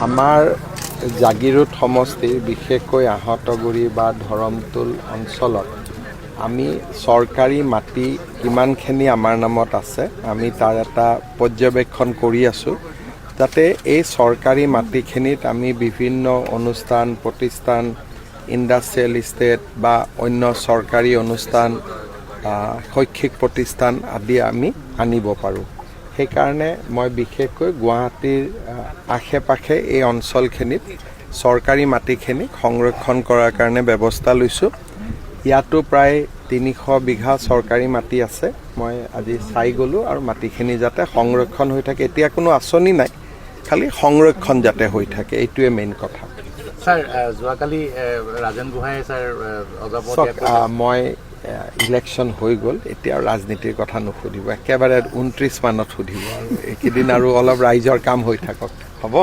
আমাৰ জাগিৰোড সমষ্টিৰ বিশেষকৈ আহঁতগুৰি বা ধৰমটোল অঞ্চলত আমি চৰকাৰী মাটি কিমানখিনি আমাৰ নামত আছে আমি তাৰ এটা পৰ্যবেক্ষণ কৰি আছোঁ যাতে এই চৰকাৰী মাটিখিনিত আমি বিভিন্ন অনুষ্ঠান প্ৰতিষ্ঠান ইণ্ডাষ্ট্ৰিয়েল ইষ্টেট বা অন্য চৰকাৰী অনুষ্ঠান শৈক্ষিক প্ৰতিষ্ঠান আদি আমি আনিব পাৰোঁ। সেইকাৰণে মই বিশেষকৈ গুৱাহাটীৰ আশে পাশে এই অঞ্চলখিনিত চৰকাৰী মাটিখিনিক সংৰক্ষণ কৰাৰ কাৰণে ব্যৱস্থা লৈছোঁ। ইয়াতো প্ৰায় ৩০০ বিঘা চৰকাৰী মাটি আছে। মই আজি চাই গ'লোঁ আৰু মাটিখিনি যাতে সংৰক্ষণ হৈ থাকে। এতিয়া কোনো আঁচনি নাই, খালি সংৰক্ষণ যাতে হৈ থাকে, এইটোৱে মেইন কথা। ছাৰ যোৱাকালি ৰাজেন গোহাঁই ছাৰ মই ইলেকশ্যন হৈ গ'ল, এতিয়া ৰাজনীতিৰ কথা নুসুধিব, একেবাৰে 29 মানত সুধিব আৰু এইকেইদিন আৰু অলপ ৰাইজৰ কাম হৈ থাকক, হ'ব?